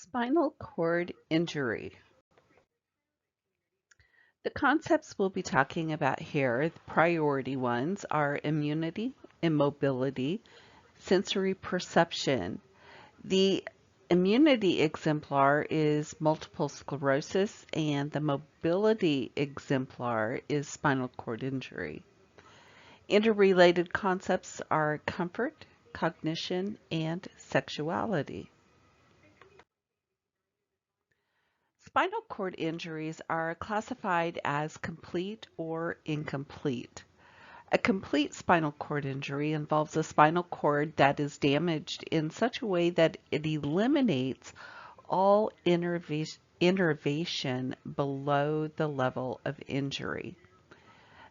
Spinal cord injury. The concepts we'll be talking about here, the priority ones, are immunity, immobility, sensory perception. The immunity exemplar is multiple sclerosis, and the mobility exemplar is spinal cord injury. Interrelated concepts are comfort, cognition, and sexuality. Spinal cord injuries are classified as complete or incomplete. A complete spinal cord injury involves a spinal cord that is damaged in such a way that it eliminates all innervation below the level of injury.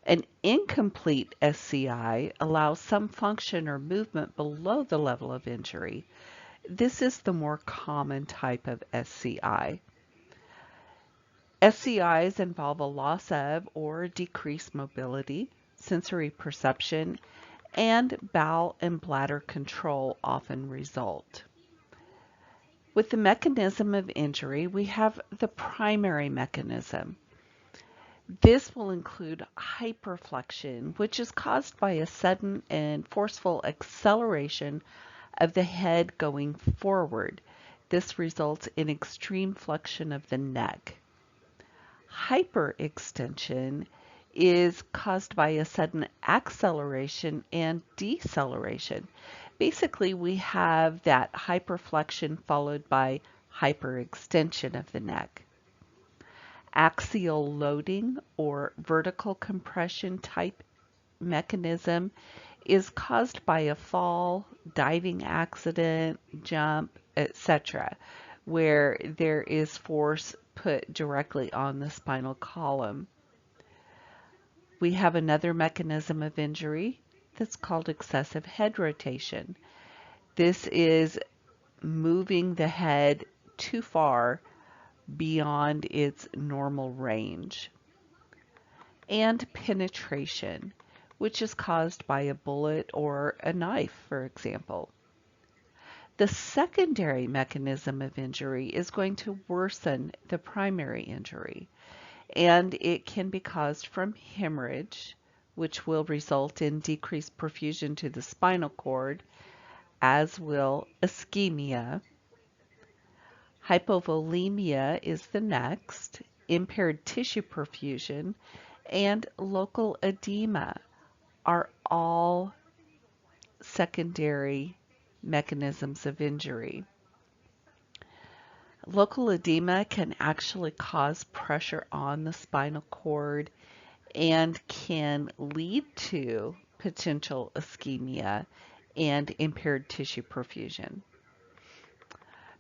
An incomplete SCI allows some function or movement below the level of injury. This is the more common type of SCI. SCIs involve a loss of or decreased mobility, sensory perception, and bowel and bladder control often result. With the mechanism of injury, we have the primary mechanism. This will include hyperflexion, which is caused by a sudden and forceful acceleration of the head going forward. This results in extreme flexion of the neck. Hyperextension is caused by a sudden acceleration and deceleration. Basically, we have that hyperflexion followed by hyperextension of the neck. Axial loading or vertical compression type mechanism is caused by a fall, diving accident, jump, etc., where there is force put directly on the spinal column. We have another mechanism of injury that's called excessive head rotation. This is moving the head too far beyond its normal range. And penetration, which is caused by a bullet or a knife, for example. The secondary mechanism of injury is going to worsen the primary injury, and it can be caused from hemorrhage, which will result in decreased perfusion to the spinal cord, as will ischemia. Hypovolemia is the next, impaired tissue perfusion, and local edema are all secondary mechanisms of injury. Local edema can actually cause pressure on the spinal cord and can lead to potential ischemia and impaired tissue perfusion.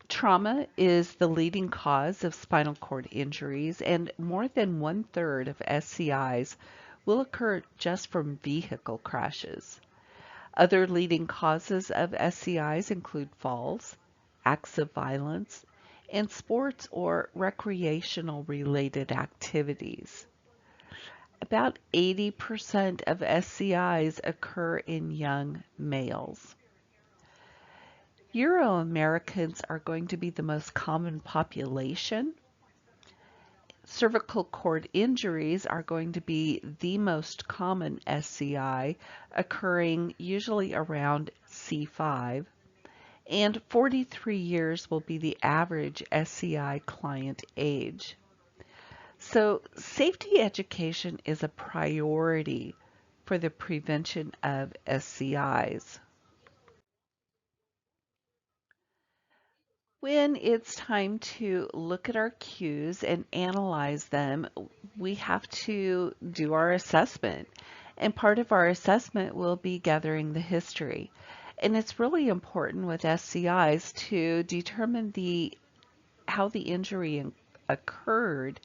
Trauma is the leading cause of spinal cord injuries, and more than 1/3 of SCIs will occur just from vehicle crashes. Other leading causes of SCIs include falls, acts of violence, and sports or recreational related activities. About 80% of SCIs occur in young males. Euro-Americans are going to be the most common population. Cervical cord injuries are going to be the most common SCI, occurring usually around C5, and 43 years will be the average SCI client age. So safety education is a priority for the prevention of SCIs. When it's time to look at our cues and analyze them, we have to do our assessment. And part of our assessment will be gathering the history. And it's really important with SCIs to determine how the injury occurred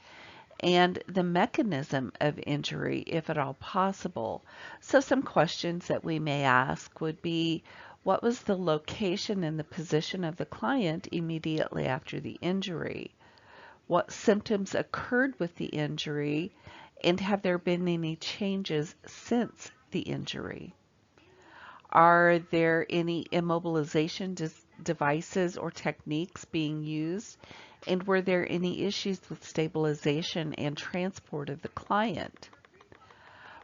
and the mechanism of injury, if at all possible. So some questions that we may ask would be, what was the location and the position of the client immediately after the injury? What symptoms occurred with the injury, and have there been any changes since the injury? Are there any immobilization devices or techniques being used, and were there any issues with stabilization and transport of the client?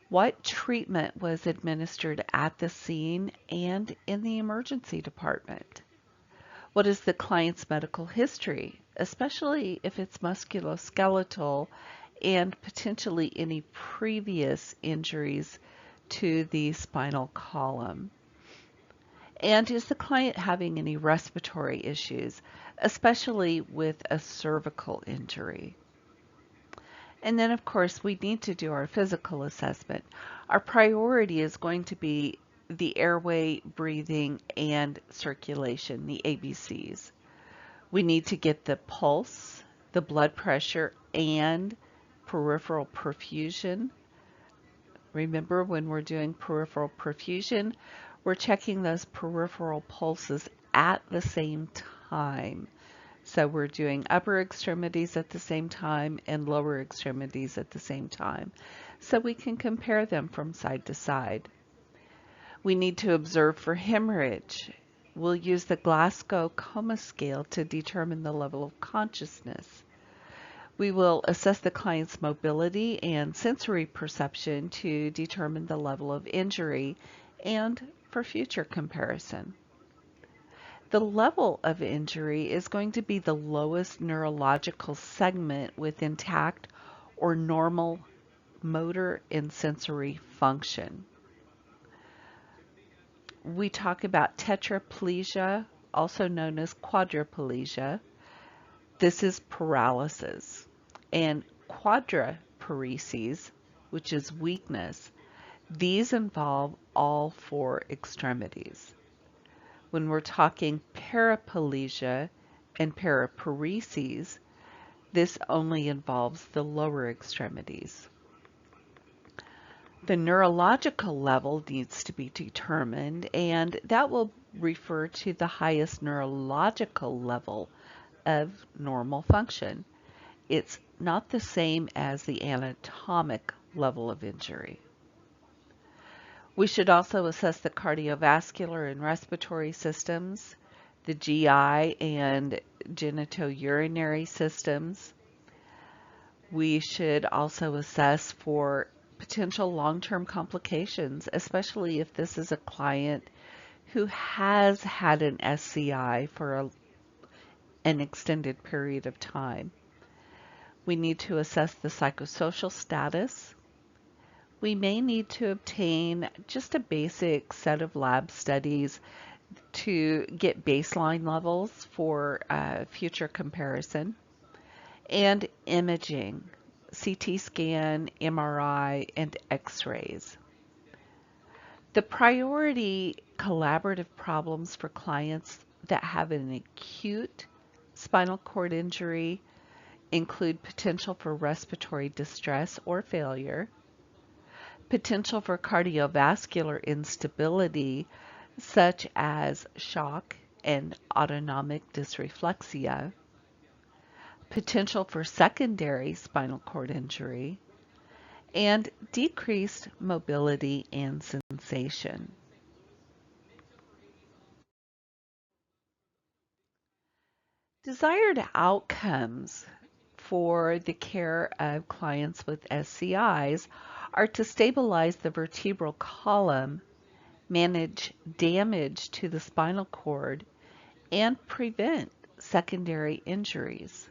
What treatment was administered at the scene and in the emergency department? What is the client's medical history, especially if it's musculoskeletal and potentially any previous injuries to the spinal column? And is the client having any respiratory issues, especially with a cervical injury? And then, of course, we need to do our physical assessment. Our priority is going to be the airway, breathing, and circulation, the ABCs. We need to get the pulse, the blood pressure, and peripheral perfusion. Remember, when we're doing peripheral perfusion, we're checking those peripheral pulses at the same time. So we're doing upper extremities at the same time and lower extremities at the same time, so we can compare them from side to side. We need to observe for hemorrhage. We'll use the Glasgow Coma Scale to determine the level of consciousness. We will assess the client's mobility and sensory perception to determine the level of injury and for future comparison. The level of injury is going to be the lowest neurological segment with intact or normal motor and sensory function. We talk about tetraplegia, also known as quadriplegia. This is paralysis. And quadriparesis, which is weakness, these involve all four extremities. When we're talking paraplegia and paraparesis, this only involves the lower extremities. The neurological level needs to be determined, and that will refer to the highest neurological level of normal function. It's not the same as the anatomic level of injury. We should also assess the cardiovascular and respiratory systems, the GI and genitourinary systems. We should also assess for potential long-term complications, especially if this is a client who has had an SCI for an extended period of time. We need to assess the psychosocial status. We may need to obtain just a basic set of lab studies to get baseline levels for future comparison. And imaging, CT scan, MRI, and x-rays. The priority collaborative problems for clients that have an acute spinal cord injury include potential for respiratory distress or failure, potential for cardiovascular instability such as shock and autonomic dysreflexia, potential for secondary spinal cord injury, and decreased mobility and sensation. Desired outcomes for the care of clients with SCIs are to stabilize the vertebral column, manage damage to the spinal cord, and prevent secondary injuries.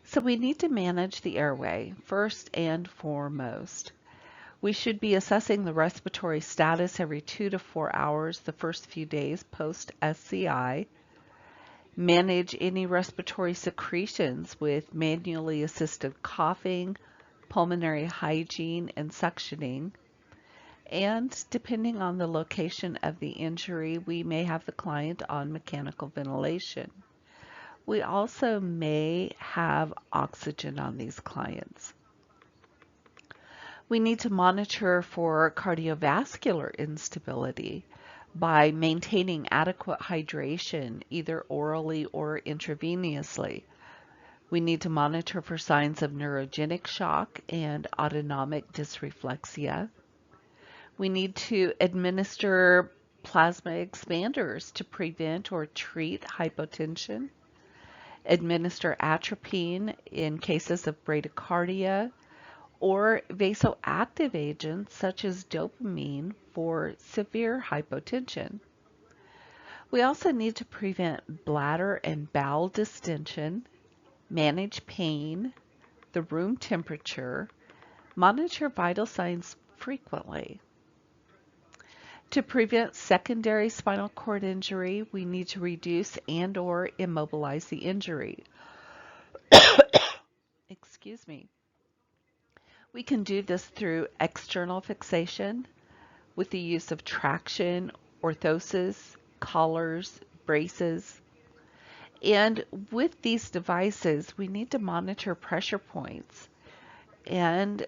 So we need to manage the airway first and foremost. We should be assessing the respiratory status every 2 to 4 hours the first few days post SCI. Manage any respiratory secretions with manually assisted coughing, pulmonary hygiene, and suctioning. And depending on the location of the injury, we may have the client on mechanical ventilation. We also may have oxygen on these clients. We need to monitor for cardiovascular instability by maintaining adequate hydration, either orally or intravenously. We need to monitor for signs of neurogenic shock and autonomic dysreflexia. We need to administer plasma expanders to prevent or treat hypotension, administer atropine in cases of bradycardia, or vasoactive agents such as dopamine for severe hypotension. We also need to prevent bladder and bowel distension, manage pain, the room temperature, monitor vital signs frequently. To prevent secondary spinal cord injury, we need to reduce and/or immobilize the injury. Excuse me. We can do this through external fixation with the use of traction, orthosis, collars, braces. And with these devices, we need to monitor pressure points and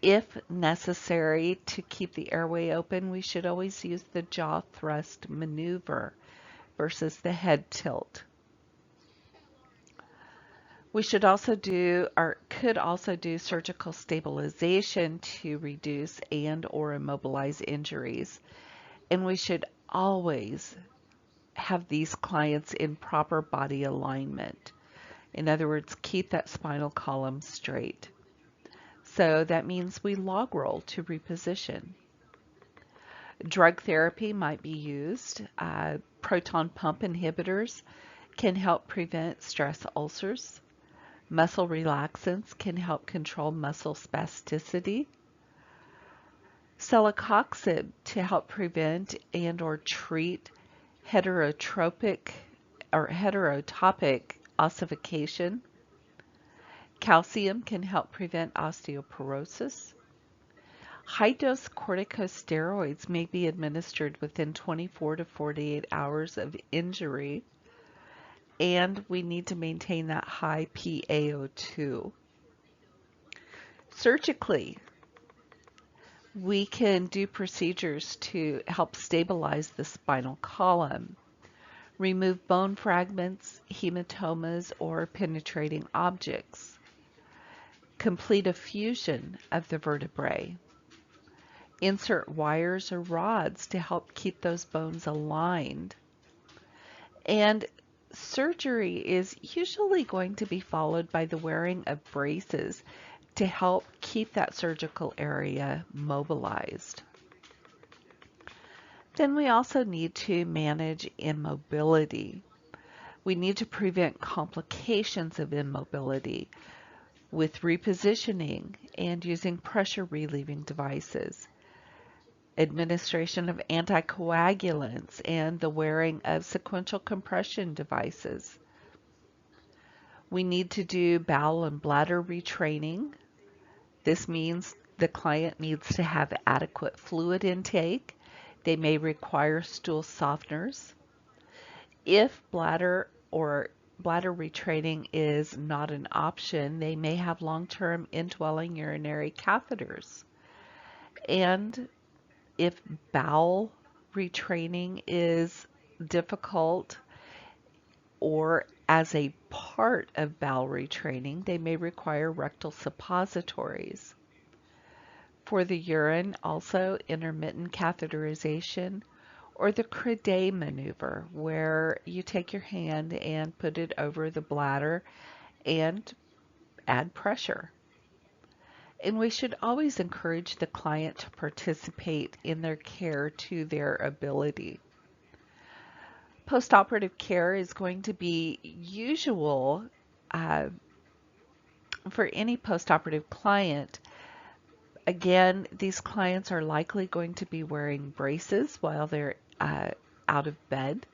if necessary to keep the airway open, we should always use the jaw thrust maneuver versus the head tilt. We should also do or could also do surgical stabilization to reduce and or immobilize injuries. And we should always have these clients in proper body alignment. In other words, keep that spinal column straight. So that means we log roll to reposition. Drug therapy might be used. Proton pump inhibitors can help prevent stress ulcers. Muscle relaxants can help control muscle spasticity. Celecoxib to help prevent and or treat heterotopic ossification. Calcium can help prevent osteoporosis. High-dose corticosteroids may be administered within 24 to 48 hours of injury, and we need to maintain that high PaO2. Surgically, we can do procedures to help stabilize the spinal column, remove bone fragments, hematomas, or penetrating objects, complete a fusion of the vertebrae, insert wires or rods to help keep those bones aligned. And surgery is usually going to be followed by the wearing of braces to help keep that surgical area mobilized. Then we also need to manage immobility. We need to prevent complications of immobility with repositioning and using pressure relieving devices, administration of anticoagulants, and the wearing of sequential compression devices. We need to do bowel and bladder retraining. This means the client needs to have adequate fluid intake. They may require stool softeners. If bladder retraining is not an option, they may have long-term indwelling urinary catheters. And if bowel retraining is difficult or as a part of bowel retraining, they may require rectal suppositories. For the urine, also intermittent catheterization or the Crede maneuver, where you take your hand and put it over the bladder and add pressure. And we should always encourage the client to participate in their care to their ability. Postoperative care is going to be usual for any postoperative client. Again, these clients are likely going to be wearing braces while they're out of bed.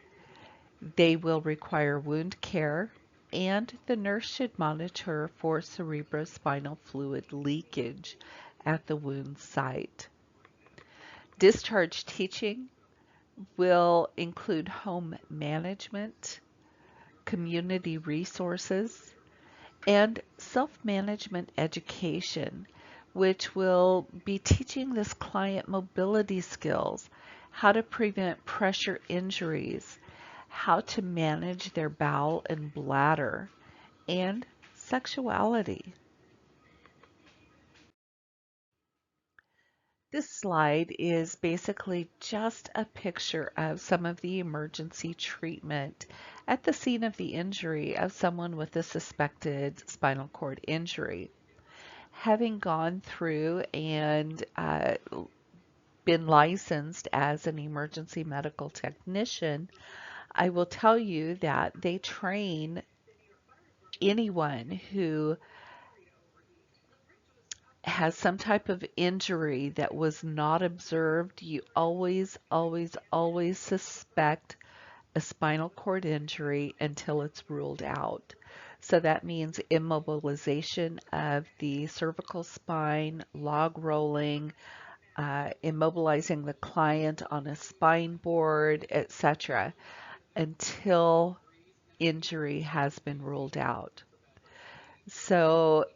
They will require wound care, and the nurse should monitor for cerebrospinal fluid leakage at the wound site. Discharge teaching will include home management, community resources, and self-management education, which will be teaching this client mobility skills, how to prevent pressure injuries, how to manage their bowel and bladder, and sexuality. This slide is basically just a picture of some of the emergency treatment at the scene of the injury of someone with a suspected spinal cord injury. Having gone through and been licensed as an emergency medical technician, I will tell you that they train anyone who has some type of injury that was not observed. You always, always, always suspect a spinal cord injury until it's ruled out. So that means immobilization of the cervical spine, log rolling, immobilizing the client on a spine board, etc., until injury has been ruled out. So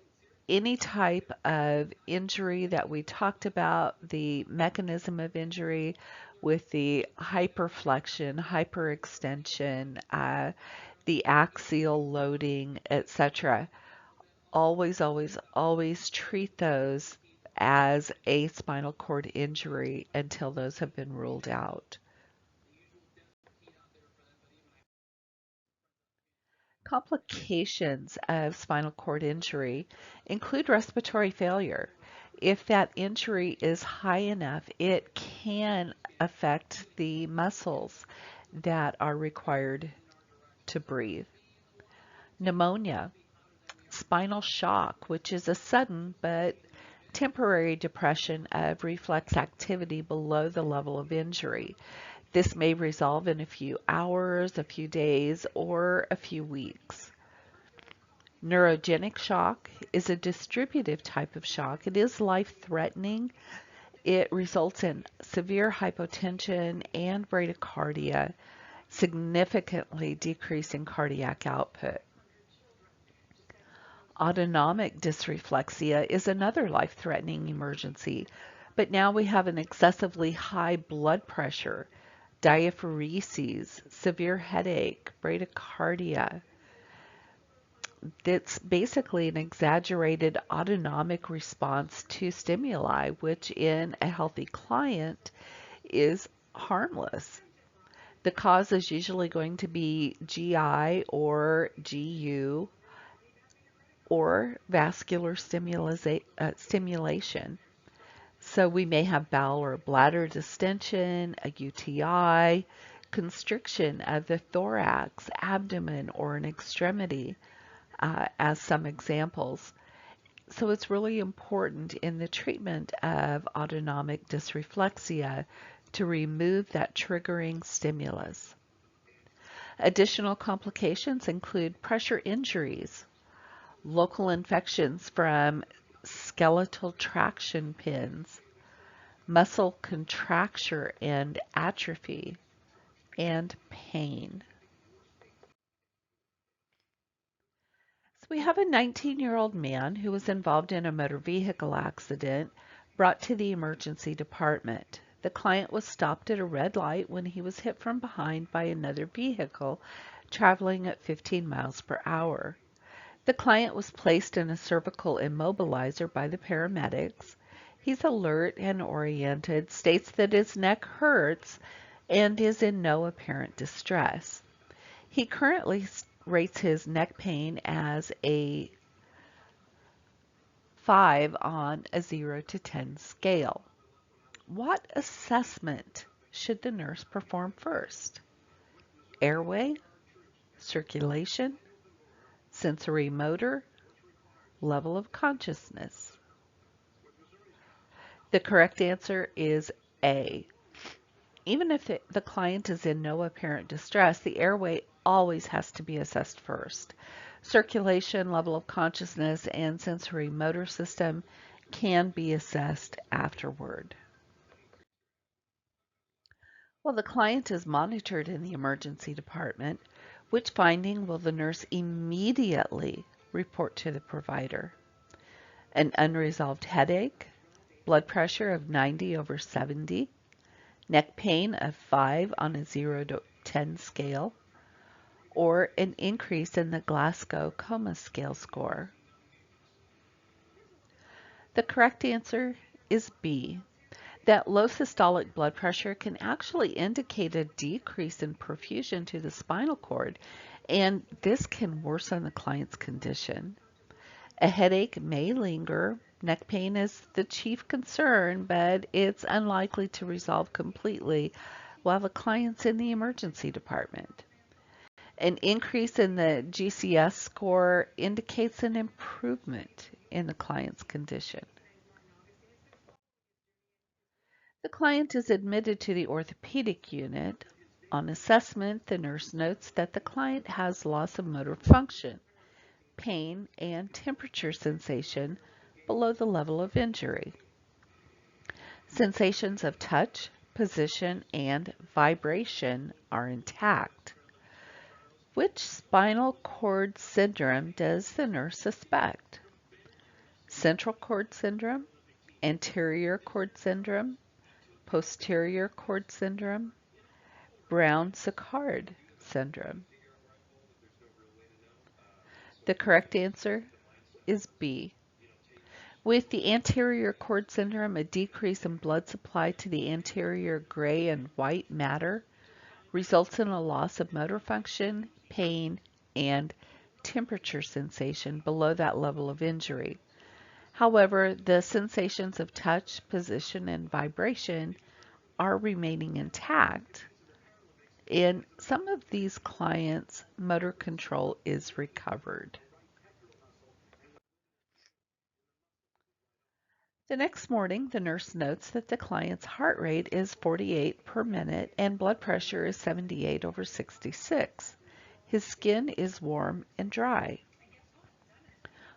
any type of injury that we talked about, the mechanism of injury with the hyperflexion, hyperextension, the axial loading, etc., always, always, always treat those as a spinal cord injury until those have been ruled out. Complications of spinal cord injury include respiratory failure. If that injury is high enough, it can affect the muscles that are required to breathe. Pneumonia, spinal shock, which is a sudden but temporary depression of reflex activity below the level of injury. This may resolve in a few hours, a few days, or a few weeks. Neurogenic shock is a distributive type of shock. It is life-threatening. It results in severe hypotension and bradycardia, significantly decreasing cardiac output. Autonomic dysreflexia is another life-threatening emergency, but now we have an excessively high blood pressure, diaphoresis, severe headache, bradycardia. That's basically an exaggerated autonomic response to stimuli, which in a healthy client is harmless. The cause is usually going to be GI or GU or vascular stimulation. So we may have bowel or bladder distension, a UTI, constriction of the thorax, abdomen, or an extremity, as some examples. So it's really important in the treatment of autonomic dysreflexia to remove that triggering stimulus. Additional complications include pressure injuries, local infections from skeletal traction pins, muscle contracture and atrophy, and pain. So we have a 19-year-old man who was involved in a motor vehicle accident brought to the emergency department. The client was stopped at a red light when he was hit from behind by another vehicle traveling at 15 miles per hour. The client was placed in a cervical immobilizer by the paramedics. He's alert and oriented, states that his neck hurts, and is in no apparent distress. He currently rates his neck pain as a 5 on a 0 to 10 scale. What assessment should the nurse perform first? Airway, circulation, sensory motor, level of consciousness. The correct answer is A. Even if the client is in no apparent distress, the airway always has to be assessed first. Circulation, level of consciousness, and sensory motor system can be assessed afterward. While the client is monitored in the emergency department, which finding will the nurse immediately report to the provider? An unresolved headache, blood pressure of 90/70, neck pain of 5 on a 0 to 10 scale, or an increase in the Glasgow Coma Scale score. The correct answer is B. That low systolic blood pressure can actually indicate a decrease in perfusion to the spinal cord, and this can worsen the client's condition. A headache may linger. Neck pain is the chief concern, but it's unlikely to resolve completely while the client's in the emergency department. An increase in the GCS score indicates an improvement in the client's condition. The client is admitted to the orthopedic unit. On assessment, the nurse notes that the client has loss of motor function, pain, and temperature sensation below the level of injury. Sensations of touch, position, and vibration are intact. Which spinal cord syndrome does the nurse suspect? Central cord syndrome, anterior cord syndrome, posterior cord syndrome, Brown-Séquard syndrome. The correct answer is B. With the anterior cord syndrome, a decrease in blood supply to the anterior gray and white matter results in a loss of motor function, pain, and temperature sensation below that level of injury. However, the sensations of touch, position, and vibration are remaining intact. In some of these clients, motor control is recovered. The next morning, the nurse notes that the client's heart rate is 48 per minute and blood pressure is 78 over 66. His skin is warm and dry.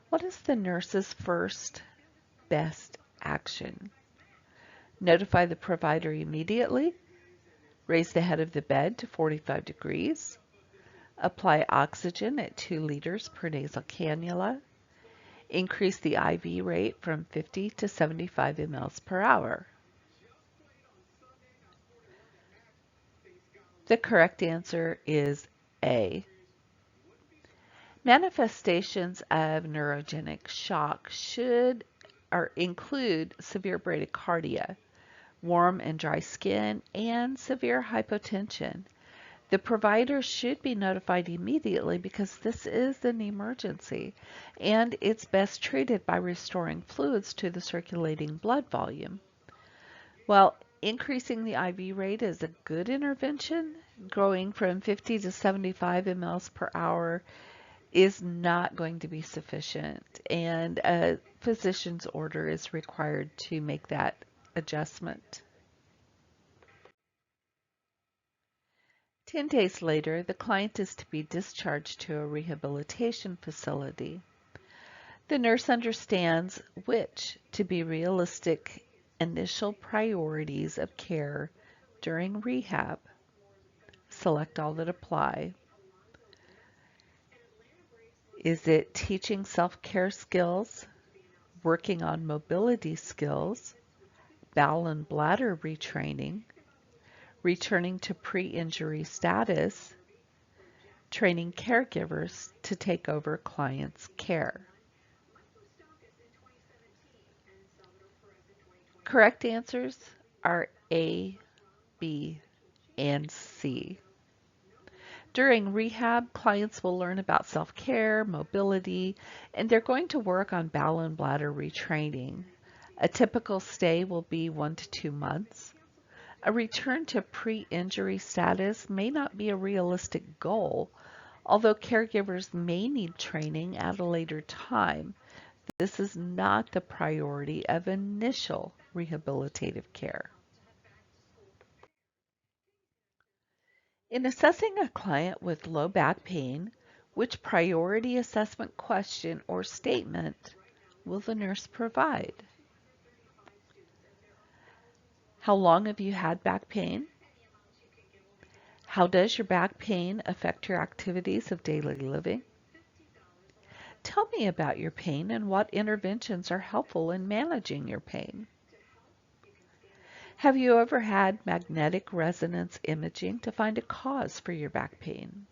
What is the nurse's first best action? Notify the provider immediately, raise the head of the bed to 45 degrees, apply oxygen at 2 liters per nasal cannula, increase the IV rate from 50 to 75 mLs per hour. The correct answer is A. Manifestations of neurogenic shock should or include severe bradycardia, warm and dry skin, and severe hypotension. The provider should be notified immediately because this is an emergency, and it's best treated by restoring fluids to the circulating blood volume. While increasing the IV rate is a good intervention, going from 50 to 75 mLs per hour is not going to be sufficient, and a physician's order is required to make that adjustment. 10 days later, the client is to be discharged to a rehabilitation facility. The nurse understands which to be realistic initial priorities of care during rehab. Select all that apply. Is it teaching self-care skills, working on mobility skills, bowel and bladder retraining, returning to pre-injury status, training caregivers to take over clients' care? Correct answers are A, B, and C. During rehab, clients will learn about self-care, mobility, and they're going to work on bowel and bladder retraining. A typical stay will be 1 to 2 months. A return to pre-injury status may not be a realistic goal, although caregivers may need training at a later time. This is not the priority of initial rehabilitative care. In assessing a client with low back pain, which priority assessment question or statement will the nurse provide? How long have you had back pain? How does your back pain affect your activities of daily living? Tell me about your pain and what interventions are helpful in managing your pain. Have you ever had magnetic resonance imaging to find a cause for your back pain?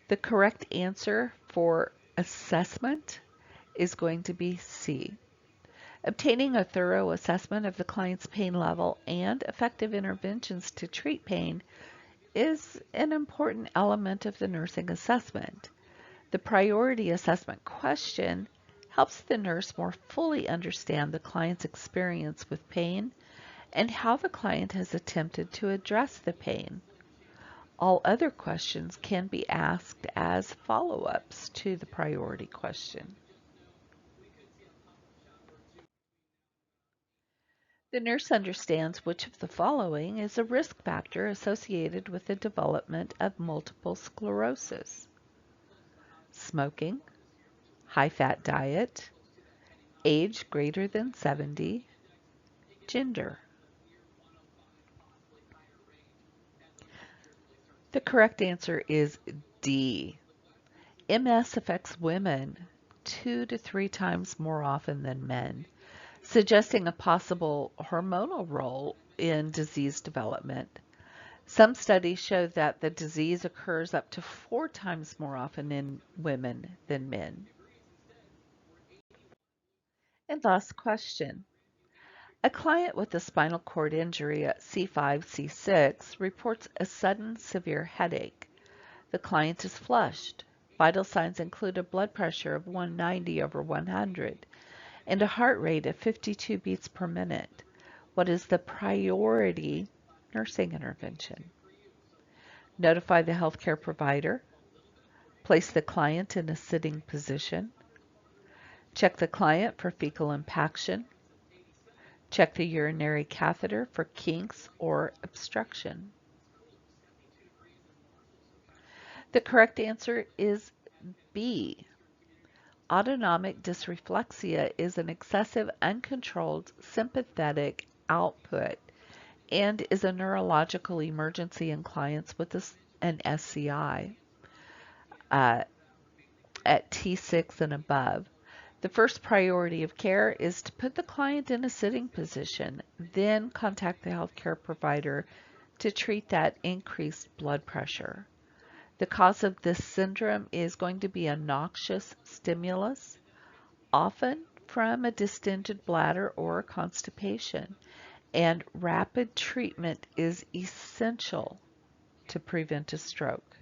The correct answer for assessment is going to be C. Obtaining a thorough assessment of the client's pain level and effective interventions to treat pain is an important element of the nursing assessment. The priority assessment question helps the nurse more fully understand the client's experience with pain and how the client has attempted to address the pain. All other questions can be asked as follow-ups to the priority question. The nurse understands which of the following is a risk factor associated with the development of multiple sclerosis: smoking, high-fat diet, age greater than 70, gender. The correct answer is D. MS affects women 2 to 3 times more often than men, suggesting a possible hormonal role in disease development. Some studies show that the disease occurs up to 4 times more often in women than men. And last question. A client with a spinal cord injury at C5, C6 reports a sudden severe headache. The client is flushed. Vital signs include a blood pressure of 190/100 and a heart rate of 52 beats per minute. What is the priority nursing intervention? Notify the healthcare provider. Place the client in a sitting position. Check the client for fecal impaction. Check the urinary catheter for kinks or obstruction. The correct answer is B. Autonomic dysreflexia is an excessive, uncontrolled sympathetic output and is a neurological emergency in clients with an SCI at T6 and above. The first priority of care is to put the client in a sitting position, then contact the healthcare provider to treat that increased blood pressure. The cause of this syndrome is going to be a noxious stimulus, often from a distended bladder or constipation, and rapid treatment is essential to prevent a stroke.